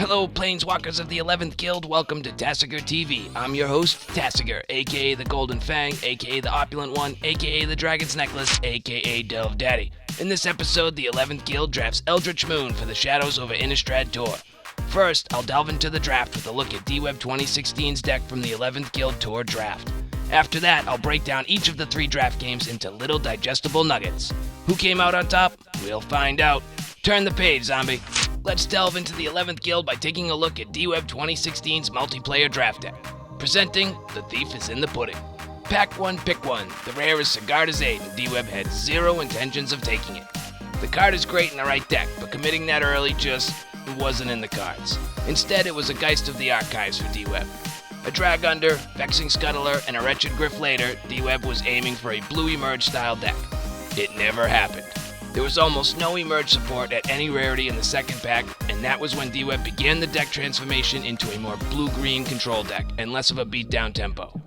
Hello, Planeswalkers of the 11th Guild. Welcome to TasigurTV. I'm your host, Tasigur, aka the Golden Fang, aka the Opulent One, aka the Dragon's Necklace, aka Delve Daddy. In this episode, the 11th Guild drafts Eldritch Moon for the Shadows over Innistrad Tour. First, I'll delve into the draft with a look at DWeb 2016's deck from the 11th Guild Tour draft. After that, I'll break down each of the 3 draft games into little digestible nuggets. Who came out on top? We'll find out. Turn the page, zombie. Let's delve into the 11th Guild by taking a look at DWeb 2016's multiplayer draft deck. Presenting, The Thief is in the Pudding. Pack 1, pick 1. The rare is Sigarda's Aid, and DWeb had zero intentions of taking it. The card is great in the right deck, but committing that early just wasn't in the cards. Instead, it was a Geist of the Archives for DWeb. A Drag Under, Vexing Scuttler, and a Wretched Griff later, DWeb was aiming for a blue Emerge style deck. It never happened. There was almost no Emerge support at any rarity in the second pack, and that was when DWeb began the deck transformation into a more blue-green control deck and less of a beatdown tempo.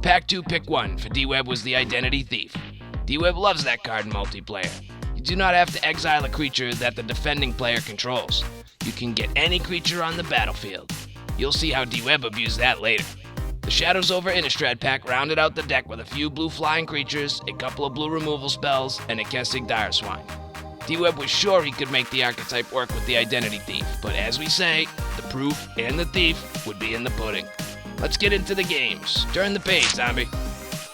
Pack 2, pick 1 for DWeb was the Identity Thief. DWeb loves that card in multiplayer. You do not have to exile a creature that the defending player controls. You can get any creature on the battlefield. You'll see how DWeb abused that later. The Shadows over Innistrad pack rounded out the deck with a few blue flying creatures, a couple of blue removal spells, and a Kessig Direswine. DWeb was sure he could make the archetype work with the Identity Thief, but as we say, the proof and the thief would be in the pudding. Let's get into the games. Turn the page, zombie.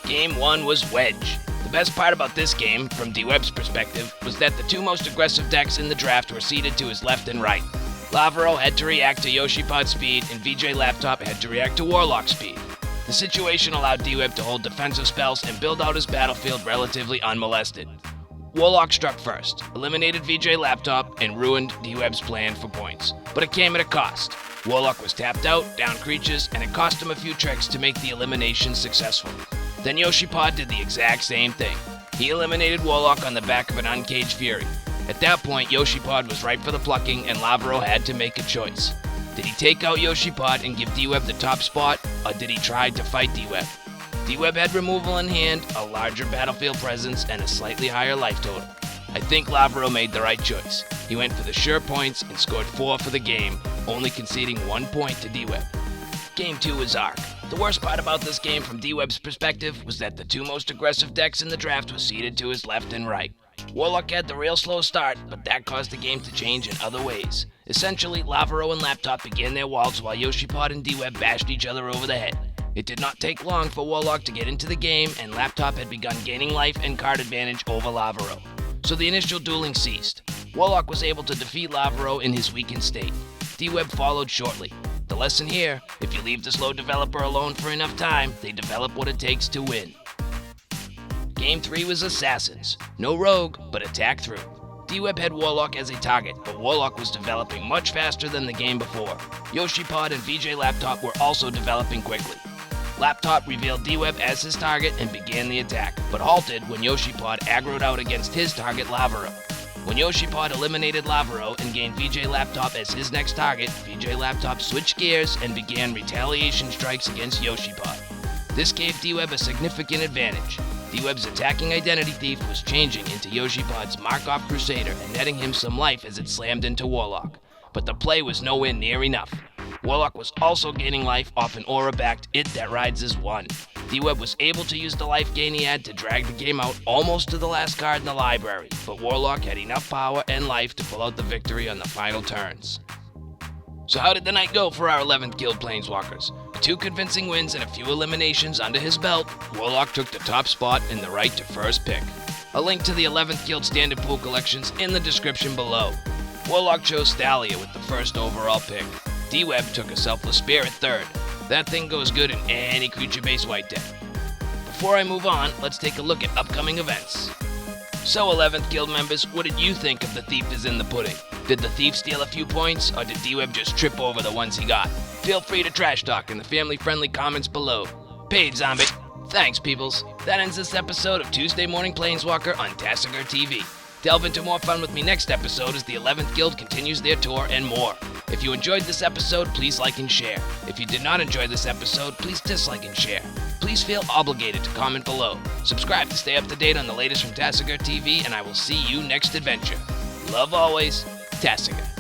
Game 1 was Wedge. The best part about this game, from DWeb's perspective, was that the 2 most aggressive decks in the draft were seated to his left and right. Lavaro had to react to Yoshipod speed, and VJ Laptop had to react to Warlock speed. The situation allowed DWeb to hold defensive spells and build out his battlefield relatively unmolested. Warlock struck first, eliminated VJ Laptop, and ruined DWeb's plan for points. But it came at a cost. Warlock was tapped out, down creatures, and it cost him a few tricks to make the elimination successful. Then Yoshipod did the exact same thing. He eliminated Warlock on the back of an Uncaged Fury. At that point, Yoshipod was ripe for the plucking, and Lavaro had to make a choice. Did he take out Yoshipod and give DWeb the top spot, or did he try to fight DWeb? DWeb had removal in hand, a larger battlefield presence, and a slightly higher life total. I think Lavaro made the right choice. He went for the sure points and scored 4 for the game, only conceding 1 point to DWeb. Game 2 was Arc. The worst part about this game from DWeb's perspective was that the 2 most aggressive decks in the draft were seated to his left and right. Warlock had the real slow start, but that caused the game to change in other ways. Essentially, Lavaro and Laptop began their waltz while Yoshipod and DWeb bashed each other over the head. It did not take long for Warlock to get into the game, and Laptop had begun gaining life and card advantage over Lavaro. So the initial dueling ceased. Warlock was able to defeat Lavaro in his weakened state. DWeb followed shortly. The lesson here, if you leave the slow developer alone for enough time, they develop what it takes to win. Game 3 was Assassins. No rogue, but attack through. DWeb had Warlock as a target, but Warlock was developing much faster than the game before. Yoshipod and VJ Laptop were also developing quickly. Laptop revealed DWeb as his target and began the attack, but halted when Yoshipod aggroed out against his target Lavaro. When Yoshipod eliminated Lavaro and gained VJ Laptop as his next target, VJ Laptop switched gears and began retaliation strikes against Yoshipod. This gave DWeb a significant advantage. DWeb's attacking Identity Thief was changing into Yoshipod's Mark-Off Crusader and netting him some life as it slammed into Warlock. But the play was nowhere near enough. Warlock was also gaining life off an aura-backed It That Rides As One. DWeb was able to use the life gain he had to drag the game out almost to the last card in the library, but Warlock had enough power and life to pull out the victory on the final turns. So how did the night go for our 11th Guild Planeswalkers? With 2 convincing wins and a few eliminations under his belt, Warlock took the top spot and the right to first pick. A link to the 11th Guild Standard Pool collections in the description below. Warlock chose Thalia with the first overall pick. DWeb took a Selfless Spirit third. That thing goes good in any creature-based white deck. Before I move on, let's take a look at upcoming events. So 11th Guild members, what did you think of The Thief is in the Pudding? Did the Thief steal a few points, or did DWeb just trip over the ones he got? Feel free to trash talk in the family-friendly comments below. Paid zombie. Thanks, peoples. That ends this episode of Tuesday Morning Planeswalker on TasigurTV. Delve into more fun with me next episode as the 11th Guild continues their tour and more. If you enjoyed this episode, please like and share. If you did not enjoy this episode, please dislike and share. Please feel obligated to comment below. Subscribe to stay up to date on the latest from TasigurTV, and I will see you next adventure. Love always, Tasigur.